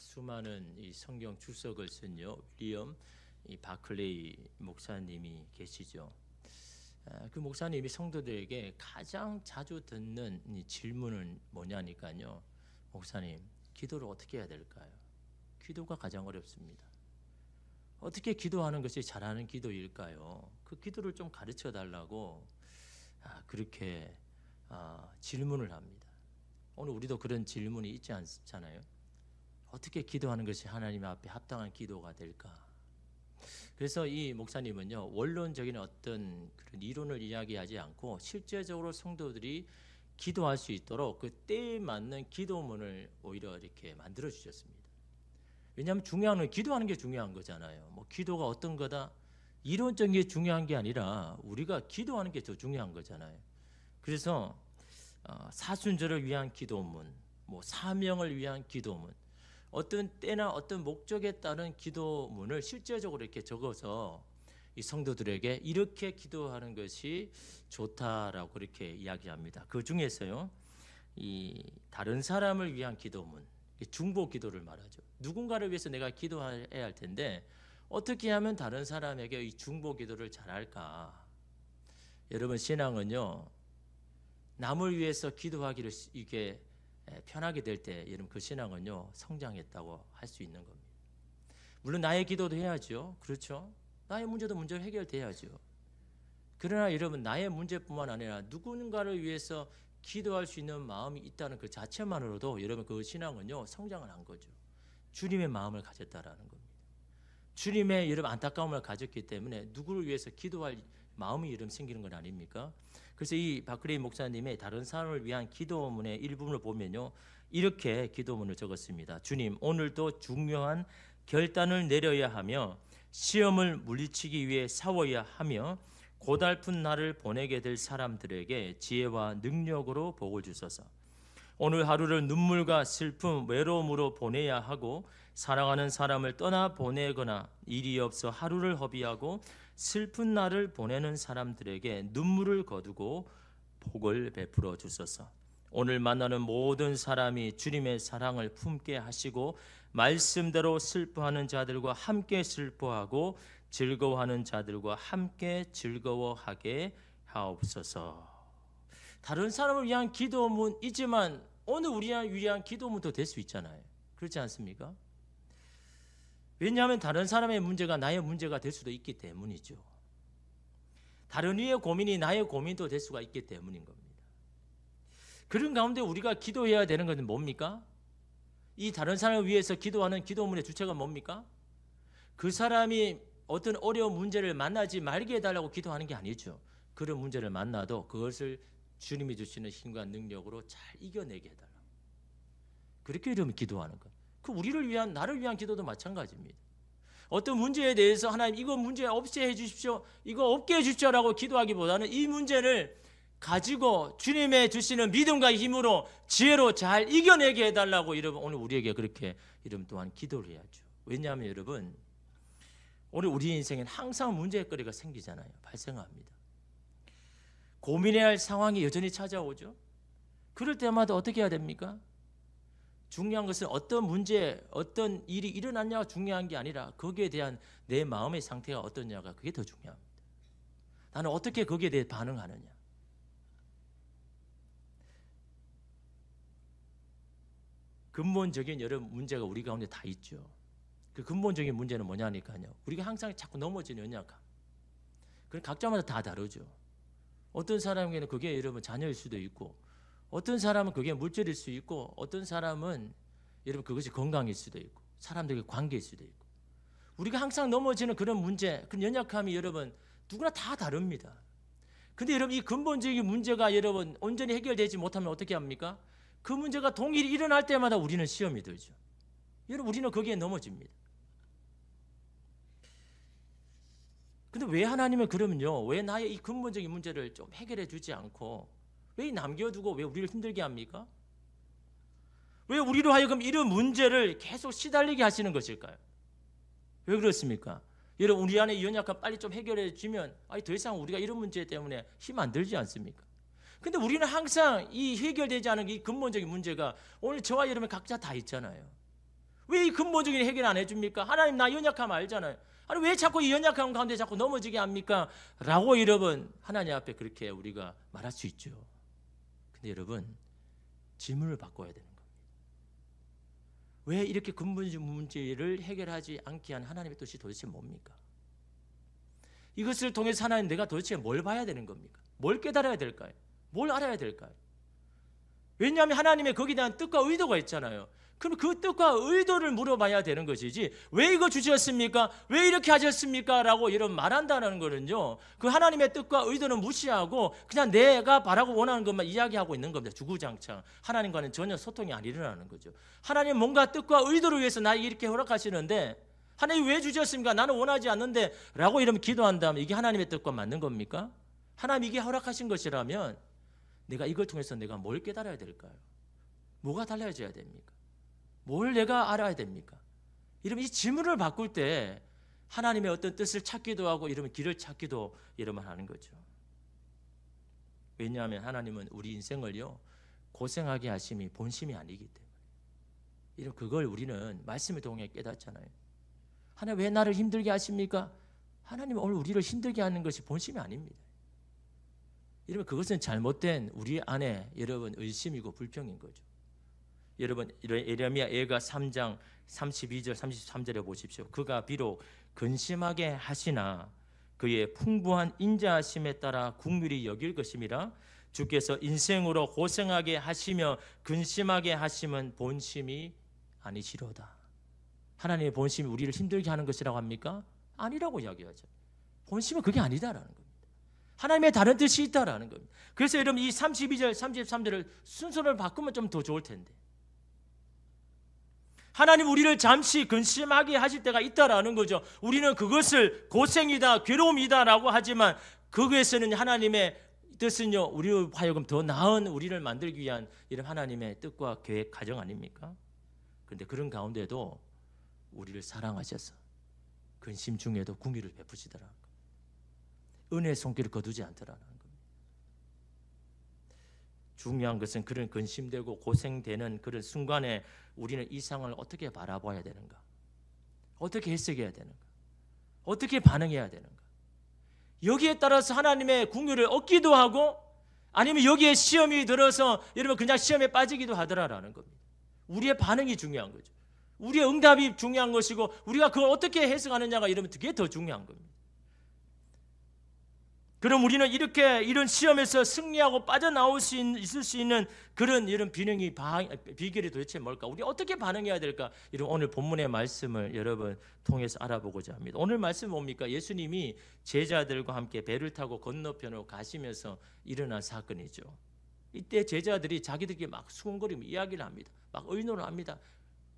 수많은 이 성경 주석을 쓴요 윌리엄 이 바클레이 목사님이 계시죠. 그 목사님이 성도들에게 가장 자주 듣는 이 질문은 뭐냐니까요. 목사님, 기도를 어떻게 해야 될까요? 기도가 가장 어렵습니다. 어떻게 기도하는 것이 잘하는 기도일까요? 그 기도를 좀 가르쳐 달라고 그렇게 질문을 합니다. 오늘 우리도 그런 질문이 있지 않잖아요. 어떻게 기도하는 것이 하나님 앞에 합당한 기도가 될까? 그래서 이 목사님은요, 원론적인 어떤 그런 이론을 이야기하지 않고 실제적으로 성도들이 기도할 수 있도록 그 때에 맞는 기도문을 오히려 이렇게 만들어 주셨습니다. 왜냐하면 중요한 건 기도하는 게 중요한 거잖아요. 뭐 기도가 어떤 거다 이론적인 게 중요한 게 아니라 우리가 기도하는 게 더 중요한 거잖아요. 그래서 사순절을 위한 기도문, 뭐 사명을 위한 기도문, 어떤 때나 어떤 목적에 따른 기도문을 실제적으로 이렇게 적어서 이 성도들에게 이렇게 기도하는 것이 좋다라고 이렇게 이야기합니다. 그 중에서요, 이 다른 사람을 위한 기도문, 중보 기도를 말하죠. 누군가를 위해서 내가 기도해야 할 텐데 어떻게 하면 다른 사람에게 이 중보 기도를 잘할까? 여러분, 신앙은요, 남을 위해서 기도하기를 이게 편하게 될 때 여러분 그 신앙은요 성장했다고 할 수 있는 겁니다. 물론 나의 기도도 해야죠. 그렇죠? 나의 문제도 문제 해결돼야죠. 그러나 여러분, 나의 문제뿐만 아니라 누군가를 위해서 기도할 수 있는 마음이 있다는 그 자체만으로도 여러분 그 신앙은요 성장을 한 거죠. 주님의 마음을 가졌다라는 겁니다. 주님의 여러분 안타까움을 가졌기 때문에 누구를 위해서 기도할 마음이 여러분 생기는 건 아닙니까? 그래서 이 바클레이 목사님의 다른 사람을 위한 기도문의 일부분을 보면요, 이렇게 기도문을 적었습니다. 주님, 오늘도 중요한 결단을 내려야 하며 시험을 물리치기 위해 싸워야 하며 고달픈 날을 보내게 될 사람들에게 지혜와 능력으로 복을 주소서. 오늘 하루를 눈물과 슬픔, 외로움으로 보내야 하고 사랑하는 사람을 떠나 보내거나 일이 없어 하루를 허비하고 슬픈 날을 보내는 사람들에게 눈물을 거두고 복을 베풀어 주소서. 오늘 만나는 모든 사람이 주님의 사랑을 품게 하시고 말씀대로 슬퍼하는 자들과 함께 슬퍼하고 즐거워하는 자들과 함께 즐거워하게 하옵소서. 다른 사람을 위한 기도문이지만 오늘 우리를 위한 기도문도 될 수 있잖아요. 그렇지 않습니까? 왜냐하면 다른 사람의 문제가 나의 문제가 될 수도 있기 때문이죠. 다른 이의 고민이 나의 고민도 될 수가 있기 때문인 겁니다. 그런 가운데 우리가 기도해야 되는 것은 뭡니까? 이 다른 사람을 위해서 기도하는 기도문의 주체가 뭡니까? 그 사람이 어떤 어려운 문제를 만나지 말게 해달라고 기도하는 게 아니죠. 그런 문제를 만나도 그것을 주님이 주시는 힘과 능력으로 잘 이겨내게 해달라고. 그렇게 이러면 기도하는 것. 그 우리를 위한, 나를 위한 기도도 마찬가지입니다. 어떤 문제에 대해서 하나님 이거 문제 없이 해주십시오, 이거 없게 해주십시오라고 기도하기보다는 이 문제를 가지고 주님의 주시는 믿음과 힘으로 지혜로 잘 이겨내게 해달라고 여러분 오늘 우리에게 그렇게 여러분 또한 기도를 해야죠. 왜냐하면 여러분 오늘 우리 인생엔 항상 문제거리가 생기잖아요. 발생합니다. 고민해야 할 상황이 여전히 찾아오죠. 그럴 때마다 어떻게 해야 됩니까? 중요한 것은 어떤 문제, 어떤 일이 일어났냐가 중요한 게 아니라 거기에 대한 내 마음의 상태가 어떠냐가 그게 더 중요합니다. 나는 어떻게 거기에 대해 반응하느냐. 근본적인 여러 문제가 우리 가운데 다 있죠. 그 근본적인 문제는 뭐냐니까요. 우리가 항상 자꾸 넘어지는 연약함. 그건 각자마다 다 다르죠. 어떤 사람에게는 그게 여러분 자녀일 수도 있고, 어떤 사람은 그게 물질일 수 있고, 어떤 사람은 여러분 그것이 건강일 수도 있고, 사람들과의 관계일 수도 있고. 우리가 항상 넘어지는 그런 문제, 그런 연약함이 여러분 누구나 다 다릅니다. 근데 여러분 이 근본적인 문제가 여러분 온전히 해결되지 못하면 어떻게 합니까? 그 문제가 동일이 일어날 때마다 우리는 시험이 들죠. 여러분 우리는 거기에 넘어집니다. 근데 왜 하나님은 그러면요, 왜 나의 이 근본적인 문제를 좀 해결해 주지 않고 왜 남겨두고 왜 우리를 힘들게 합니까? 왜 우리로 하여금 이런 문제를 계속 시달리게 하시는 것일까요? 왜 그렇습니까? 여러분 우리 안에 이 연약함 빨리 좀 해결해 주면 더 이상 우리가 이런 문제 때문에 힘 안 들지 않습니까? 근데 우리는 항상 이 해결되지 않은 이 근본적인 문제가 오늘 저와 여러분 각자 다 있잖아요. 왜 이 근본적인 해결 안 해줍니까? 하나님 나 연약함 알잖아요. 아니 왜 자꾸 이 연약함 가운데 자꾸 넘어지게 합니까? 라고 여러분 하나님 앞에 그렇게 우리가 말할 수 있죠. 근데 여러분 질문을 바꿔야 되는 겁니다. 왜 이렇게 근본적 문제를 해결하지 않게 한 하나님의 뜻이 도대체 뭡니까? 이것을 통해서 하나님 내가 도대체 뭘 봐야 되는 겁니까? 뭘 깨달아야 될까요? 뭘 알아야 될까요? 왜냐하면 하나님의 거기에 대한 뜻과 의도가 있잖아요. 그럼 그 뜻과 의도를 물어봐야 되는 것이지 왜 이거 주셨습니까? 왜 이렇게 하셨습니까? 라고 이런 말한다는 거는요, 그 하나님의 뜻과 의도는 무시하고 그냥 내가 바라고 원하는 것만 이야기하고 있는 겁니다. 주구장창 하나님과는 전혀 소통이 안 일어나는 거죠. 하나님 뭔가 뜻과 의도를 위해서 나에게 이렇게 허락하시는데 하나님 왜 주셨습니까? 나는 원하지 않는데 라고 이러면 기도한다면 이게 하나님의 뜻과 맞는 겁니까? 하나님 이게 허락하신 것이라면 내가 이걸 통해서 내가 뭘 깨달아야 될까요? 뭐가 달라져야 됩니까? 뭘 내가 알아야 됩니까? 이러면 이 질문을 바꿀 때 하나님의 어떤 뜻을 찾기도 하고 이러면 길을 찾기도 이러면 하는 거죠. 왜냐하면 하나님은 우리 인생을요 고생하게 하심이 본심이 아니기 때문에 이런 그걸 우리는 말씀을 통해 깨닫잖아요. 하나님 왜 나를 힘들게 하십니까? 하나님은 오늘 우리를 힘들게 하는 것이 본심이 아닙니다. 이러면 그것은 잘못된 우리 안에 여러분 의심이고 불평인 거죠. 여러분 예레미야 예가 3장 32절 33절에 보십시오. 그가 비록 근심하게 하시나 그의 풍부한 인자하심에 따라 긍휼히 여길 것임이라. 주께서 인생으로 고생하게 하시며 근심하게 하심은 본심이 아니시로다. 하나님의 본심이 우리를 힘들게 하는 것이라고 합니까? 아니라고 이야기하죠. 본심은 그게 아니다라는 겁니다. 하나님의 다른 뜻이 있다라는 겁니다. 그래서 여러분 이 32절 33절을 순서를 바꾸면 좀 더 좋을 텐데 하나님 우리를 잠시 근심하게 하실 때가 있다라는 거죠. 우리는 그것을 고생이다 괴로움이다라고 하지만 거기에서는 하나님의 뜻은요 우리로 하여금 더 나은 우리를 만들기 위한 이런 하나님의 뜻과 계획 가정 아닙니까? 그런데 그런 가운데도 우리를 사랑하셔서 근심 중에도 긍휼을 베푸시더라고요. 은혜의 손길을 거두지 않더라는 겁니다. 중요한 것은 그런 근심되고 고생되는 그런 순간에 우리는 이 상황을 어떻게 바라봐야 되는가? 어떻게 해석해야 되는가? 어떻게 반응해야 되는가? 여기에 따라서 하나님의 긍휼을 얻기도 하고 아니면 여기에 시험이 들어서 여러분 그냥 시험에 빠지기도 하더라라는 겁니다. 우리의 반응이 중요한 거죠. 우리의 응답이 중요한 것이고 우리가 그걸 어떻게 해석하느냐가 이러면 그게 더 중요한 겁니다. 그럼 우리는 이렇게 이런 시험에서 승리하고 빠져나올 수 있을 수 있는 그런 이런 비결이 도대체 뭘까? 우리 어떻게 반응해야 될까? 이런 오늘 본문의 말씀을 여러분 통해서 알아보고자 합니다. 오늘 말씀 뭡니까? 예수님이 제자들과 함께 배를 타고 건너편으로 가시면서 일어난 사건이죠. 이때 제자들이 자기들끼리 막 수군거리며 이야기를 합니다. 막 의논을 합니다.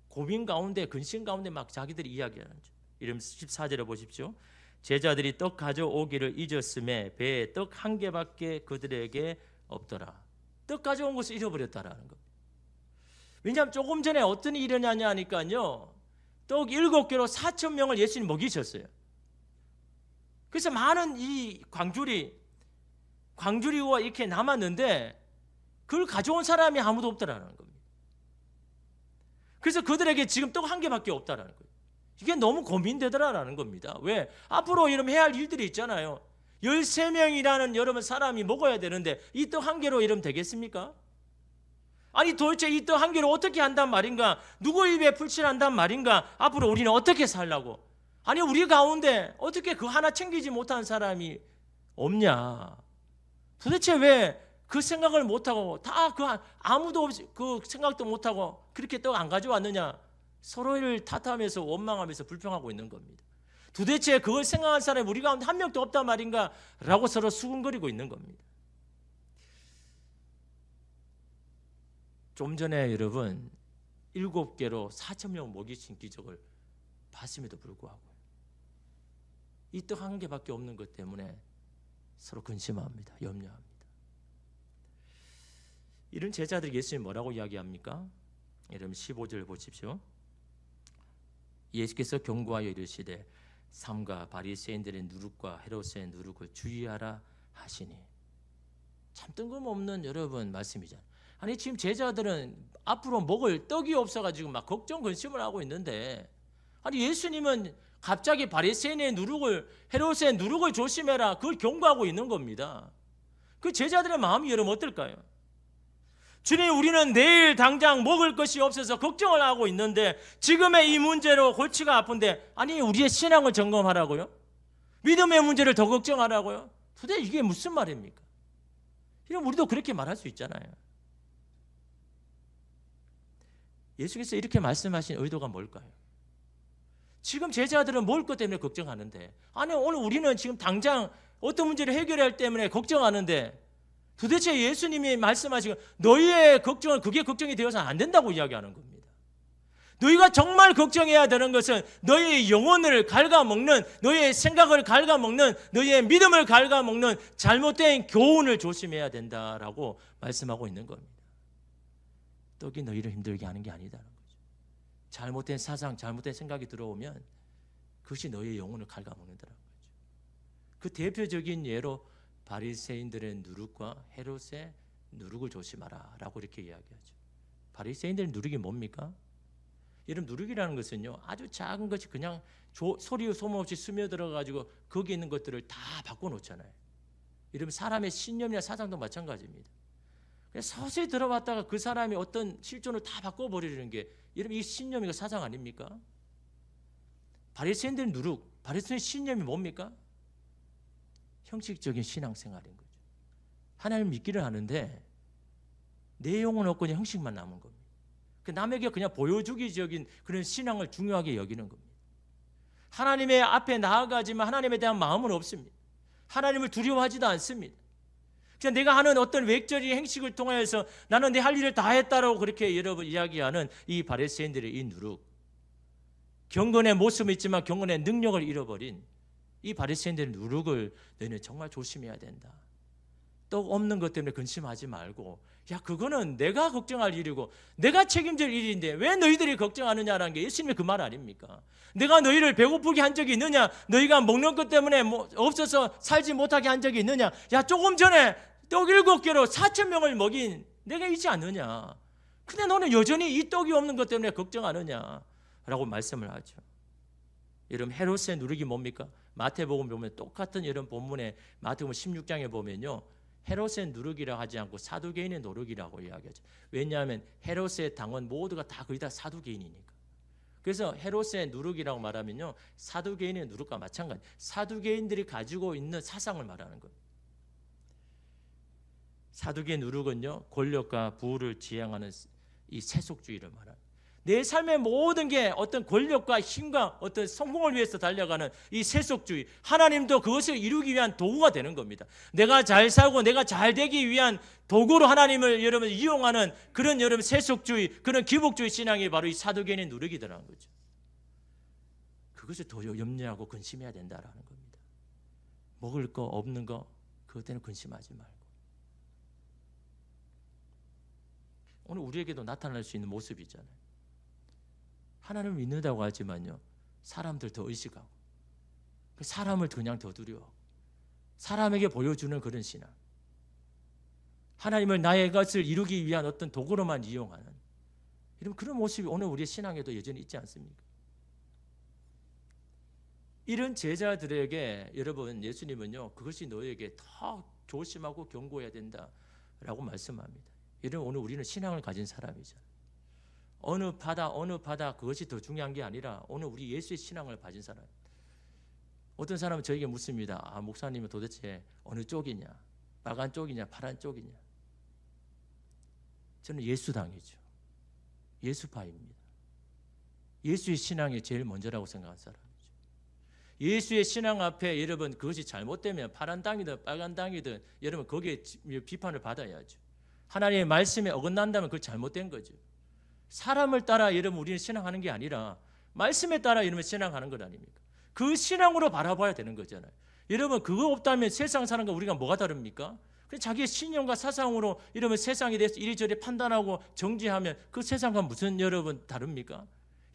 고민 가운데 근심 가운데 막 자기들이 이야기하는 거죠. 이러면 14절에 보십시오. 제자들이 떡 가져오기를 잊었음에 배에 떡 한 개밖에 그들에게 없더라. 떡 가져온 것을 잃어버렸다라는 겁니다. 왜냐하면 조금 전에 어떤 일이 일어나냐 하니까요. 떡 7개로 4,000명을 예수님 먹이셨어요. 그래서 많은 이 광주리가 이렇게 남았는데 그걸 가져온 사람이 아무도 없다라는 겁니다. 그래서 그들에게 지금 떡 한 개밖에 없다라는 거예요. 이게 너무 고민되더라라는 겁니다. 왜? 앞으로 이러면 해야 할 일들이 있잖아요. 13명이라는 여러분 사람이 먹어야 되는데 이 떡 한 개로 이러면 되겠습니까? 아니 도대체 이 떡 한 개로 어떻게 한단 말인가? 누구 입에 풀칠한단 말인가? 앞으로 우리는 어떻게 살라고? 아니 우리 가운데 어떻게 그 하나 챙기지 못한 사람이 없냐? 도대체 왜 그 생각을 못하고 다 그 아무도 없이 그 생각도 못하고 그렇게 떡 안 가져왔느냐? 서로를 탓하면서 원망하면서 불평하고 있는 겁니다. 도대체 그걸 생각한 사람이 우리 가운데 한 명도 없단 말인가? 라고 서로 수군거리고 있는 겁니다. 좀 전에 여러분 7개로 4,000명 먹이신 기적을 봤음에도 불구하고 이 떡 한 개밖에 없는 것 때문에 서로 근심합니다. 염려합니다. 이런 제자들이 예수님 뭐라고 이야기합니까? 여러분 15절 보십시오. 예수께서 경고하여 이르시되 삼가 바리새인들의 누룩과 헤롯의 누룩을 주의하라 하시니. 참 뜬금없는 여러분 말씀이잖아요. 아니 지금 제자들은 앞으로 먹을 떡이 없어가지고 막 걱정 근심을 하고 있는데, 아니 예수님은 갑자기 바리새인의 누룩을, 헤롯의 누룩을 조심해라, 그걸 경고하고 있는 겁니다. 그 제자들의 마음이 여러분 어떨까요? 주님, 우리는 내일 당장 먹을 것이 없어서 걱정을 하고 있는데 지금의 이 문제로 골치가 아픈데, 아니 우리의 신앙을 점검하라고요? 믿음의 문제를 더 걱정하라고요? 도대체 이게 무슨 말입니까? 이런 우리도 그렇게 말할 수 있잖아요. 예수께서 이렇게 말씀하신 의도가 뭘까요? 지금 제자들은 먹을 것 때문에 걱정하는데, 아니 오늘 우리는 지금 당장 어떤 문제를 해결할 때문에 걱정하는데, 도대체 예수님이 말씀하시고 너희의 걱정은 그게 걱정이 되어서는 안 된다고 이야기하는 겁니다. 너희가 정말 걱정해야 되는 것은 너희의 영혼을 갉아먹는, 너희의 생각을 갉아먹는, 너희의 믿음을 갉아먹는 잘못된 교훈을 조심해야 된다라고 말씀하고 있는 겁니다. 떡이 너희를 힘들게 하는 게 아니다는 거죠. 잘못된 사상, 잘못된 생각이 들어오면 그것이 너희의 영혼을 갉아먹는다는 거죠. 그 대표적인 예로 바리새인들의 누룩과 헤롯의 누룩을 조심하라 라고 이렇게 이야기하죠. 바리새인들의 누룩이 뭡니까? 여러분, 누룩이라는 것은요, 아주 작은 것이 그냥 소리 소문 없이 스며들어가지고 거기 있는 것들을 다 바꿔놓잖아요. 여러분, 사람의 신념이나 사상도 마찬가지입니다. 서서히 들어봤다가 그 사람이 어떤 실존을 다 바꿔버리는 게, 여러분, 이 신념이고 사상 아닙니까? 바리새인들의 누룩, 바리새인의 신념이 뭡니까? 형식적인 신앙생활인 거죠. 하나님을 믿기를 하는데 내용은 없고 그냥 형식만 남은 겁니다. 남에게 그냥 보여주기적인 그런 신앙을 중요하게 여기는 겁니다. 하나님의 앞에 나아가지만 하나님에 대한 마음은 없습니다. 하나님을 두려워하지도 않습니다. 그냥 내가 하는 어떤 외적인 행식을 통해서 나는 내 할 일을 다 했다라고 그렇게 여러분 이야기하는 이 바리새인들의 이 누룩, 경건의 모습은 있지만 경건의 능력을 잃어버린 이 바리새인들의 누룩을 너희는 정말 조심해야 된다. 떡 없는 것 때문에 근심하지 말고, 야 그거는 내가 걱정할 일이고 내가 책임질 일인데 왜 너희들이 걱정하느냐라는 게 예수님의 그 말 아닙니까? 내가 너희를 배고프게 한 적이 있느냐? 너희가 먹는 것 때문에 없어서 살지 못하게 한 적이 있느냐? 야 조금 전에 떡 7개로 4,000명을 먹인 내가 있지 않느냐? 근데 너는 여전히 이 떡이 없는 것 때문에 걱정하느냐? 라고 말씀을 하죠. 여러분, 헤롯의 누룩이 뭡니까? 마태복음 보면 똑같은 이런 본문에 마태복음 16장에 보면요, 헤롯의 누룩이라고 하지 않고 사두개인의 누룩이라고 이야기하죠. 왜냐하면 헤롯의 당원 모두가 다 거의 다 사두개인이니까. 그래서 헤롯의 누룩이라고 말하면요, 사두개인의 누룩과 마찬가지, 사두개인들이 가지고 있는 사상을 말하는 거예요. 사두개인 누룩은요, 권력과 부를 지향하는 이 세속주의를 말합니다. 내 삶의 모든 게 어떤 권력과 힘과 어떤 성공을 위해서 달려가는 이 세속주의, 하나님도 그것을 이루기 위한 도구가 되는 겁니다. 내가 잘 살고 내가 잘 되기 위한 도구로 하나님을 여러분 이용하는 그런 여러분 세속주의, 그런 기복주의 신앙이 바로 이 사두개인의 누룩이더라는 거죠. 그것을 더 염려하고 근심해야 된다라는 겁니다. 먹을 거 없는 거 그것 때문에 근심하지 말고. 오늘 우리에게도 나타날 수 있는 모습이잖아요. 하나님을 믿는다고 하지만요, 사람들 더 의식하고 사람을 그냥 더 두려워하고 사람에게 보여주는 그런 신앙, 하나님을 나의 것을 이루기 위한 어떤 도구로만 이용하는 이런 그런 모습이 오늘 우리의 신앙에도 여전히 있지 않습니까? 이런 제자들에게 여러분, 예수님은요, 그것이 너에게 더 조심하고 경고해야 된다라고 말씀합니다. 이런 오늘 우리는 신앙을 가진 사람이잖아요. 어느 바다 그것이 더 중요한 게 아니라 오늘 우리 예수의 신앙을 가진 사람. 어떤 사람은 저에게 묻습니다. 아, 목사님은 도대체 어느 쪽이냐? 빨간 쪽이냐? 파란 쪽이냐? 저는 예수당이죠. 예수파입니다. 예수의 신앙이 제일 먼저라고 생각한 사람이죠. 예수의 신앙 앞에 여러분 그것이 잘못되면 파란 당이든 빨간 당이든 여러분 거기에 비판을 받아야죠. 하나님의 말씀에 어긋난다면 그건 잘못된 거죠. 사람을 따라 여러분 우리는 신앙하는 게 아니라 말씀에 따라 여러분 신앙하는 것 아닙니까? 그 신앙으로 바라봐야 되는 거잖아요. 여러분 그거 없다면 세상 사람과 우리가 뭐가 다릅니까? 그냥 자기의 신념과 사상으로 여러분 세상에 대해서 이리저리 판단하고 정지하면 그 세상과 무슨 여러분 다릅니까?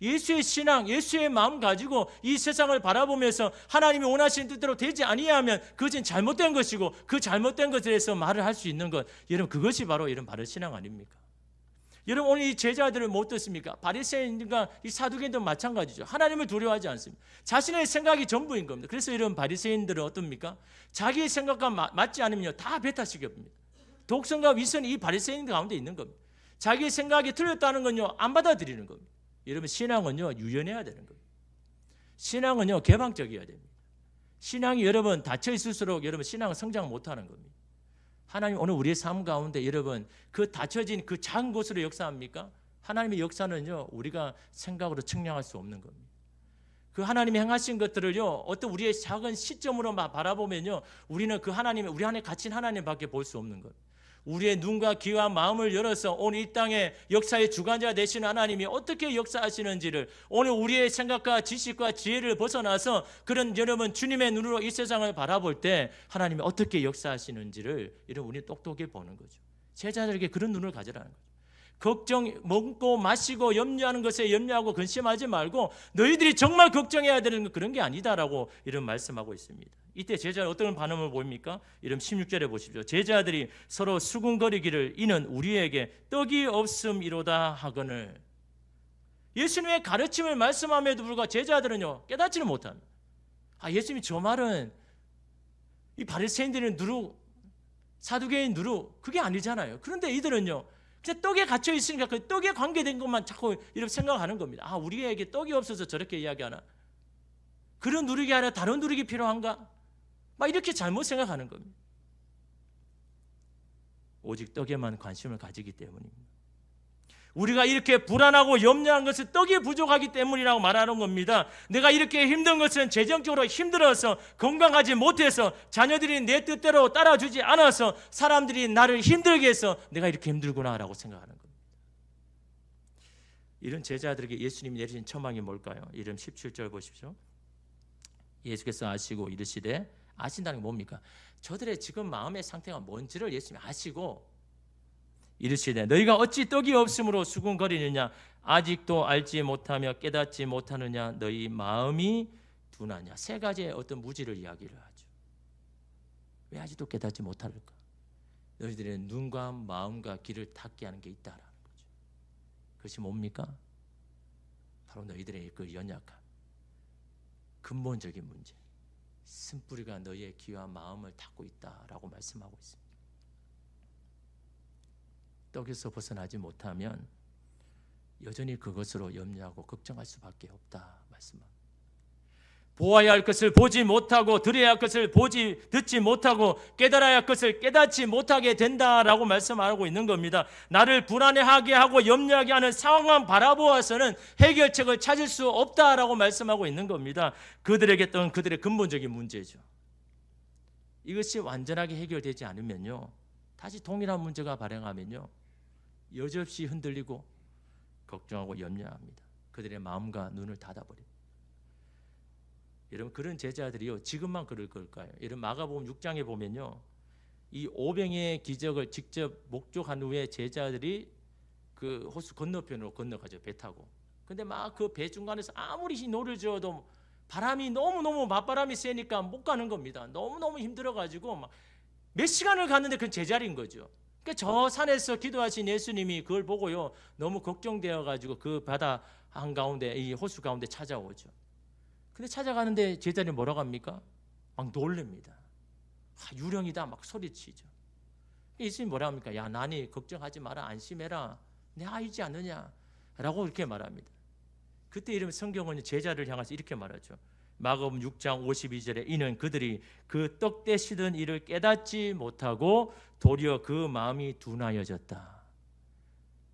예수의 신앙, 예수의 마음 가지고 이 세상을 바라보면서 하나님이 원하시는 뜻대로 되지 아니하면 그것은 잘못된 것이고 그 잘못된 것에 대해서 말을 할 수 있는 것, 여러분 그것이 바로 이런 바른 신앙 아닙니까? 여러분 오늘 이 제자들을 못 듣습니까? 바리새인과 이 사두개인도 마찬가지죠. 하나님을 두려워하지 않습니다. 자신의 생각이 전부인 겁니다. 그래서 이런 바리새인들은 어떻습니까? 자기의 생각과 맞지 않으면 다 배타시킵니다. 독선과 위선이 이 바리새인 가운데 있는 겁니다. 자기의 생각이 틀렸다는 건요 안 받아들이는 겁니다. 여러분 신앙은요 유연해야 되는 겁니다. 신앙은요 개방적이어야 됩니다. 신앙이 여러분 닫혀 있을수록 여러분 신앙은 성장 못하는 겁니다. 하나님 오늘 우리의 삶 가운데 여러분 그 닫혀진 그 작은 곳으로 역사합니까? 하나님의 역사는요 우리가 생각으로 측량할 수 없는 겁니다. 그 하나님이 행하신 것들을요 어떤 우리의 작은 시점으로 바라보면요 우리는 그 하나님 우리 안에 갇힌 하나님밖에 볼 수 없는 겁니다. 우리의 눈과 귀와 마음을 열어서 오늘 이 땅의 역사의 주관자 되시는 하나님이 어떻게 역사하시는지를 오늘 우리의 생각과 지식과 지혜를 벗어나서 그런 여러분 주님의 눈으로 이 세상을 바라볼 때 하나님이 어떻게 역사하시는지를 이런 우리는 똑똑히 보는 거죠. 제자들에게 그런 눈을 가져라는 거죠. 걱정 먹고 마시고 염려하는 것에 염려하고 근심하지 말고 너희들이 정말 걱정해야 되는 건 그런 게 아니다라고 이런 말씀하고 있습니다. 이때 제자들 어떤 반응을 보입니까? 이런 16절에 보십시오. 제자들이 서로 수군거리기를 이는 우리에게 떡이 없음이로다 하거늘. 예수님의 가르침을 말씀함에도 불구하고 제자들은요 깨닫지는 못합니다. 예수님이 저 말은 이 바리새인들은 누루 사두개인 누루 그게 아니잖아요. 그런데 이들은요 그냥 떡에 갇혀 있으니까 그 떡에 관계된 것만 자꾸 이렇게 생각하는 겁니다. 우리에게 떡이 없어서 저렇게 이야기하나? 그런 누룩이 아니라 다른 누룩이 필요한가? 막 이렇게 잘못 생각하는 겁니다. 오직 떡에만 관심을 가지기 때문입니다. 우리가 이렇게 불안하고 염려한 것은 떡이 부족하기 때문이라고 말하는 겁니다. 내가 이렇게 힘든 것은 재정적으로 힘들어서 건강하지 못해서 자녀들이 내 뜻대로 따라주지 않아서 사람들이 나를 힘들게 해서 내가 이렇게 힘들구나라고 생각하는 겁니다. 이런 제자들에게 예수님이 내리신 처방이 뭘까요? 이름 17절 보십시오. 예수께서 아시고 이르시되, 아신다는 게 뭡니까? 저들의 지금 마음의 상태가 뭔지를 예수님이 아시고 이르시되 너희가 어찌 떡이 없으므로 수군거리느냐? 아직도 알지 못하며 깨닫지 못하느냐? 너희 마음이 둔하냐? 세 가지의 어떤 무지를 이야기를 하죠. 왜 아직도 깨닫지 못할까? 너희들의 눈과 마음과 귀를 닫게 하는 게 있다라는 거죠. 그것이 뭡니까? 바로 너희들의 그 연약함, 근본적인 문제, 쓴뿌리가 너희의 귀와 마음을 닫고 있다라고 말씀하고 있습니다. 떡에서 벗어나지 못하면 여전히 그것으로 염려하고 걱정할 수밖에 없다 말씀합니다. 보아야 할 것을 보지 못하고 들어야 할 것을 듣지 못하고 깨달아야 할 것을 깨닫지 못하게 된다라고 말씀하고 있는 겁니다. 나를 불안해하게 하고 염려하게 하는 상황만 바라보아서는 해결책을 찾을 수 없다라고 말씀하고 있는 겁니다. 그들에게 있던 그들의 근본적인 문제죠. 이것이 완전하게 해결되지 않으면요, 다시 동일한 문제가 발생하면요, 여지없이 흔들리고 걱정하고 염려합니다. 그들의 마음과 눈을 닫아버립니다. 여러분, 그런 제자들이요 지금만 그럴 걸까요? 여러분, 마가복음 6장에 보면요, 이 오병이의 기적을 직접 목격한 후에 제자들이 그 호수 건너편으로 건너가죠, 배 타고. 근데 막 그 배 중간에서 아무리 노를 저어도 바람이 너무너무 맞바람이 세니까 못 가는 겁니다. 너무너무 힘들어가지고 막 몇 시간을 갔는데 그건 제자리인 거죠. 그러니까 저 산에서 기도하신 예수님이 그걸 보고요 너무 걱정되어가지고 그 바다 한가운데, 이 호수 가운데 찾아오죠. 근데 찾아가는데 제자들이 뭐라고 합니까? 막 놀랍니다. 유령이다 막 소리치죠. 예수님이 뭐라고 합니까? 야, 나니 걱정하지 마라, 안심해라, 내가 알지 않느냐 라고 이렇게 말합니다. 그때 이러면 성경은 제자를 향해서 이렇게 말하죠. 마가복음 6장 52절에 이는 그들이 그 떡 떼시던 일을 깨닫지 못하고 도리어 그 마음이 둔하여졌다.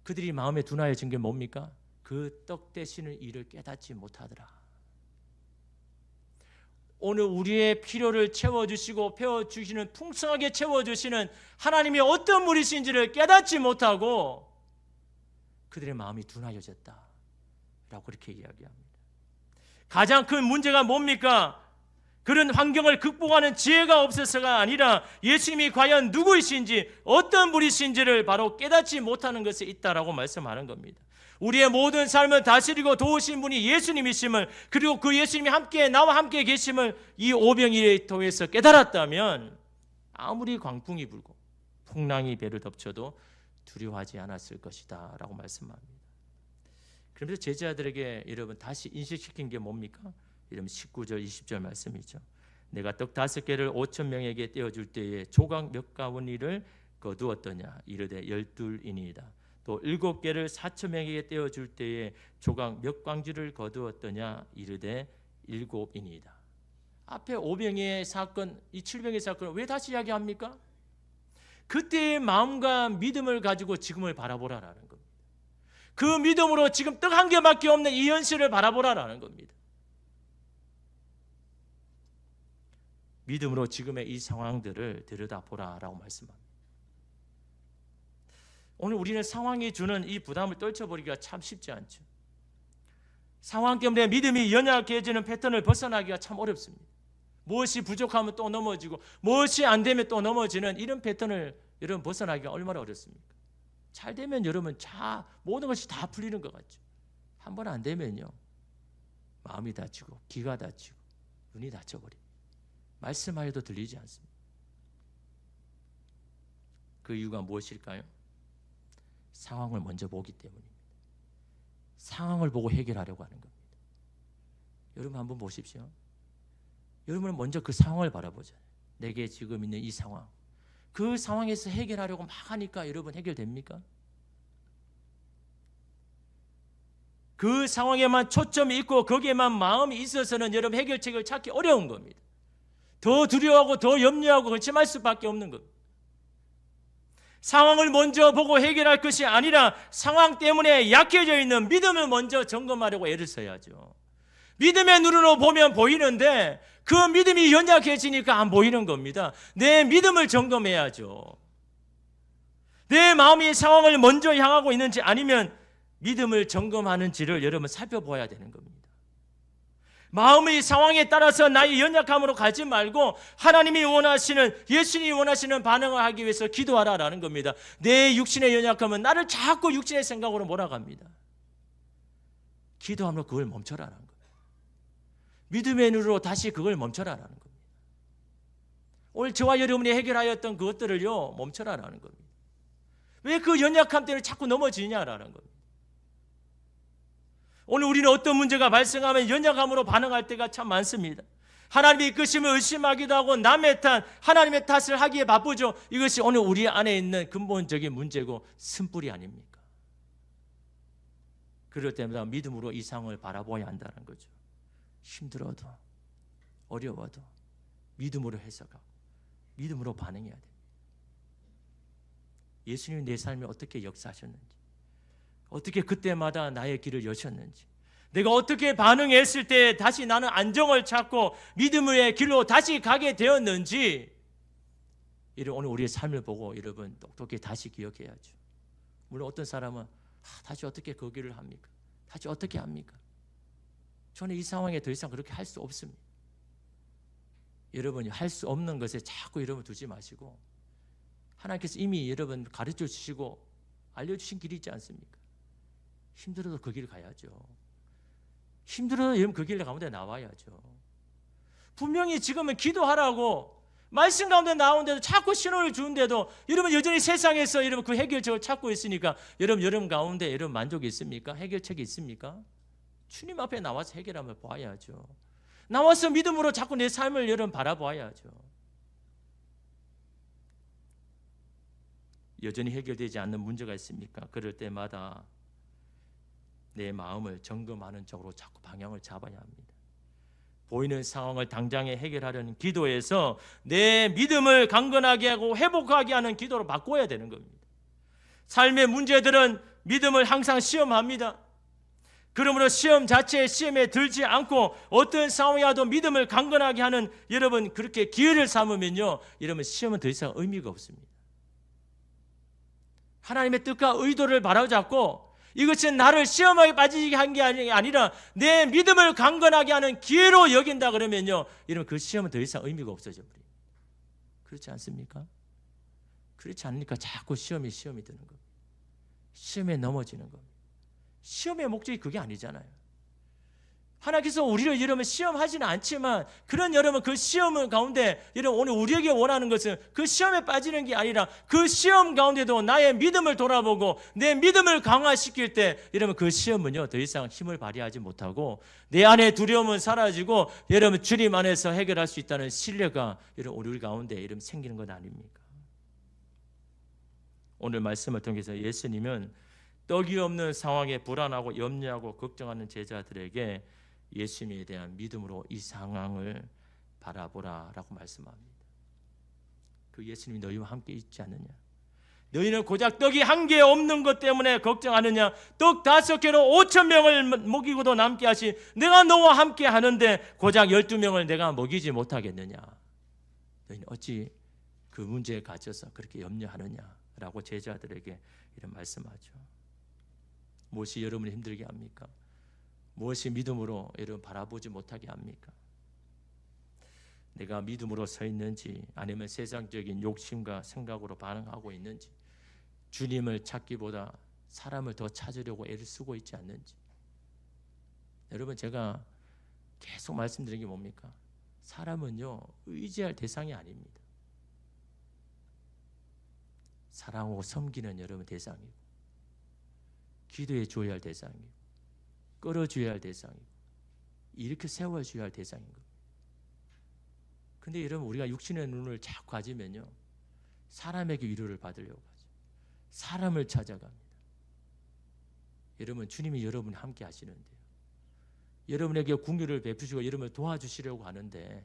그들이 마음에 둔하여진 게 뭡니까? 그 떡 떼시는 일을 깨닫지 못하더라. 오늘 우리의 필요를 채워주시고 배워주시는, 풍성하게 채워주시는 하나님이 어떤 분이신지를 깨닫지 못하고 그들의 마음이 둔하여졌다 라고 그렇게 이야기합니다. 가장 큰 문제가 뭡니까? 그런 환경을 극복하는 지혜가 없어서가 아니라 예수님이 과연 누구이신지, 어떤 분이신지를 바로 깨닫지 못하는 것에 있다라고 말씀하는 겁니다. 우리의 모든 삶을 다스리고 도우신 분이 예수님이심을, 그리고 그 예수님이 나와 함께 계심을 이 오병이어를 통해서 깨달았다면 아무리 광풍이 불고 풍랑이 배를 덮쳐도 두려워하지 않았을 것이다 라고 말씀합니다. 그러면서 제자들에게 여러분 다시 인식시킨 게 뭡니까? 여러분 19절 20절 말씀이죠. 내가 떡 5개를 5천 명에게 떼어줄 때에 조각 몇 가운이를 거두었더냐? 이르되 12이니이다. 또 7개를 4천 명에게 떼어줄 때에 조각 몇 광주를 거두었더냐? 이르되 7이니이다. 앞에 5병의 사건, 이 7병의 사건을 왜 다시 이야기합니까? 그때의 마음과 믿음을 가지고 지금을 바라보라라는 겁니다. 그 믿음으로 지금 떡 1개밖에 없는 이 현실을 바라보라라는 겁니다. 믿음으로 지금의 이 상황들을 들여다보라라고 말씀합니다. 오늘 우리는 상황이 주는 이 부담을 떨쳐버리기가 참 쉽지 않죠. 상황 때문에 믿음이 연약해지는 패턴을 벗어나기가 참 어렵습니다. 무엇이 부족하면 또 넘어지고 무엇이 안 되면 또 넘어지는 이런 패턴을 여러분 벗어나기가 얼마나 어렵습니까? 잘 되면 여러분 모든 것이 다 풀리는 것 같죠. 한 번 안 되면요, 마음이 다치고 귀가 다치고 눈이 다쳐버립니다. 말씀하여도 들리지 않습니다. 그 이유가 무엇일까요? 상황을 먼저 보기 때문입니다. 상황을 보고 해결하려고 하는 겁니다. 여러분 한번 보십시오. 여러분은 먼저 그 상황을 바라보잖아요. 내게 지금 있는 이 상황, 그 상황에서 해결하려고 막 하니까 여러분 해결됩니까? 그 상황에만 초점이 있고 거기에만 마음이 있어서는 여러분 해결책을 찾기 어려운 겁니다. 더 두려워하고 더 염려하고 근심할 수밖에 없는 겁니다. 상황을 먼저 보고 해결할 것이 아니라 상황 때문에 약해져 있는 믿음을 먼저 점검하려고 애를 써야죠. 믿음의 눈으로 보면 보이는데 그 믿음이 연약해지니까 안 보이는 겁니다. 내 믿음을 점검해야죠. 내 마음이 상황을 먼저 향하고 있는지 아니면 믿음을 점검하는지를 여러분 살펴봐야 되는 겁니다. 마음의 상황에 따라서 나의 연약함으로 가지 말고 하나님이 원하시는, 예수님이 원하시는 반응을 하기 위해서 기도하라라는 겁니다. 내 육신의 연약함은 나를 자꾸 육신의 생각으로 몰아갑니다. 기도함으로 그걸 멈춰라라는 겁니다. 믿음의 눈으로 다시 그걸 멈춰라라는 겁니다. 오늘 저와 여러분이 해결하였던 그것들을요 멈춰라라는 겁니다. 왜 그 연약함 때문에 자꾸 넘어지냐라는 겁니다. 오늘 우리는 어떤 문제가 발생하면 연약함으로 반응할 때가 참 많습니다. 하나님의 이끄심을 의심하기도 하고 남의 탓, 하나님의 탓을 하기에 바쁘죠. 이것이 오늘 우리 안에 있는 근본적인 문제고 쓴뿌리 아닙니까? 그럴 때마다 믿음으로 이 상황을 바라봐야 한다는 거죠. 힘들어도 어려워도 믿음으로 해석하고 믿음으로 반응해야 됩니다. 예수님이 내 삶에 어떻게 역사하셨는지, 어떻게 그때마다 나의 길을 여셨는지, 내가 어떻게 반응했을 때 다시 나는 안정을 찾고 믿음의 길로 다시 가게 되었는지, 오늘 우리의 삶을 보고 여러분 똑똑히 다시 기억해야죠. 물론 어떤 사람은 다시 어떻게 그 길을 합니까? 다시 어떻게 합니까? 저는 이 상황에 더 이상 그렇게 할 수 없습니다. 여러분이 할 수 없는 것에 자꾸 여러분 두지 마시고, 하나님께서 이미 여러분 가르쳐 주시고 알려주신 길이 있지 않습니까? 힘들어도 그 길을 가야죠. 힘들어도 여러분 그 길 가운데 나와야죠. 분명히 지금은 기도하라고 말씀 가운데 나오는데도 자꾸 신호를 주는데도 여러분 여전히 세상에서 여러분 그 해결책을 찾고 있으니까 여러분 가운데 여러분 만족이 있습니까? 해결책이 있습니까? 주님 앞에 나와서 해결함을 봐야죠. 나와서 믿음으로 자꾸 내 삶을 여러분 바라봐야죠. 여전히 해결되지 않는 문제가 있습니까? 그럴 때마다 내 마음을 점검하는 쪽으로 자꾸 방향을 잡아야 합니다. 보이는 상황을 당장에 해결하려는 기도에서 내 믿음을 강건하게 하고 회복하게 하는 기도로 바꿔야 되는 겁니다. 삶의 문제들은 믿음을 항상 시험합니다. 그러므로 시험 자체에 시험에 들지 않고 어떤 상황이 와도 믿음을 강건하게 하는 여러분 그렇게 기회를 삼으면요, 여러분 시험은 더 이상 의미가 없습니다. 하나님의 뜻과 의도를 바로잡고 이것은 나를 시험하게 빠지게 한 게 아니라 내 믿음을 강건하게 하는 기회로 여긴다 그러면요, 여러분 그 시험은 더 이상 의미가 없어져 버립니다. 그렇지 않습니까? 그렇지 않으니까 자꾸 시험이 드는 겁니다. 시험에 넘어지는 겁니다. 시험의 목적이 그게 아니잖아요. 하나님께서 우리를 여러분 시험하지는 않지만, 그런 여러분 그 시험 가운데 여러분 오늘 우리에게 원하는 것은 그 시험에 빠지는 게 아니라 그 시험 가운데도 나의 믿음을 돌아보고 내 믿음을 강화시킬 때 여러분 그 시험은요 더 이상 힘을 발휘하지 못하고 내 안에 두려움은 사라지고 여러분 주님 안에서 해결할 수 있다는 신뢰가 여러분 우리 가운데 여러분 생기는 것 아닙니까? 오늘 말씀을 통해서 예수님은 떡이 없는 상황에 불안하고 염려하고 걱정하는 제자들에게 예수님에 대한 믿음으로 이 상황을 바라보라라고 말씀합니다. 그 예수님이 너희와 함께 있지 않느냐? 너희는 고작 떡이 한 개 없는 것 때문에 걱정하느냐? 떡 5개로 5,000명을 먹이고도 남게 하시 내가 너와 함께 하는데 고작 12명을 내가 먹이지 못하겠느냐? 너희는 어찌 그 문제에 갇혀서 그렇게 염려하느냐라고 제자들에게 이런 말씀하죠. 무엇이 여러분을 힘들게 합니까? 무엇이 믿음으로 여러분 바라보지 못하게 합니까? 내가 믿음으로 서 있는지 아니면 세상적인 욕심과 생각으로 반응하고 있는지, 주님을 찾기보다 사람을 더 찾으려고 애를 쓰고 있지 않는지. 여러분 제가 계속 말씀드린 게 뭡니까? 사람은요 의지할 대상이 아닙니다. 사랑하고 섬기는 여러분 대상이고, 기도해 줘야 할 대상이고, 끌어줘야 할 대상이고, 이렇게 세워줘야 할 대상인 겁니다. 근데 여러분 우리가 육신의 눈을 자꾸 가지면요 사람에게 위로를 받으려고 하죠. 사람을 찾아갑니다. 여러분 주님이 여러분 함께 하시는데요, 여러분에게 긍휼을 베푸시고 여러분을 도와주시려고 하는데,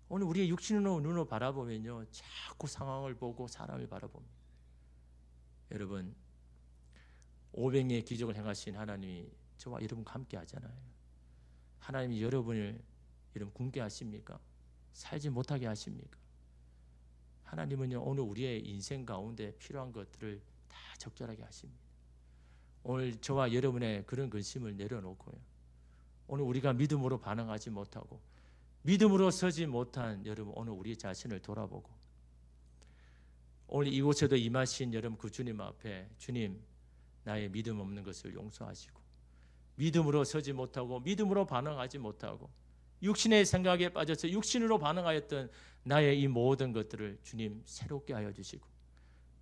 오늘 우리의 육신의 눈으로 바라보면요 자꾸 상황을 보고 사람을 바라봅니다. 여러분 500의 기적을 행하신 하나님이 저와 여러분과 함께 하잖아요. 하나님이 여러분을 여러분 굶게 하십니까? 살지 못하게 하십니까? 하나님은요 오늘 우리의 인생 가운데 필요한 것들을 다 적절하게 하십니다. 오늘 저와 여러분의 그런 근심을 내려놓고요, 오늘 우리가 믿음으로 반응하지 못하고 믿음으로 서지 못한 여러분, 오늘 우리 자신을 돌아보고 오늘 이곳에도 임하신 여러분 그 주님 앞에, 주님 나의 믿음 없는 것을 용서하시고 믿음으로 서지 못하고 믿음으로 반응하지 못하고 육신의 생각에 빠져서 육신으로 반응하였던 나의 이 모든 것들을 주님 새롭게 하여 주시고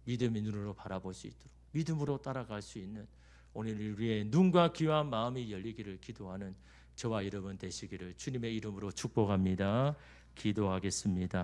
믿음의 눈으로 바라볼 수 있도록 믿음으로 따라갈 수 있는 오늘 우리의 눈과 귀와 마음이 열리기를 기도하는 저와 여러분 되시기를 주님의 이름으로 축복합니다. 기도하겠습니다.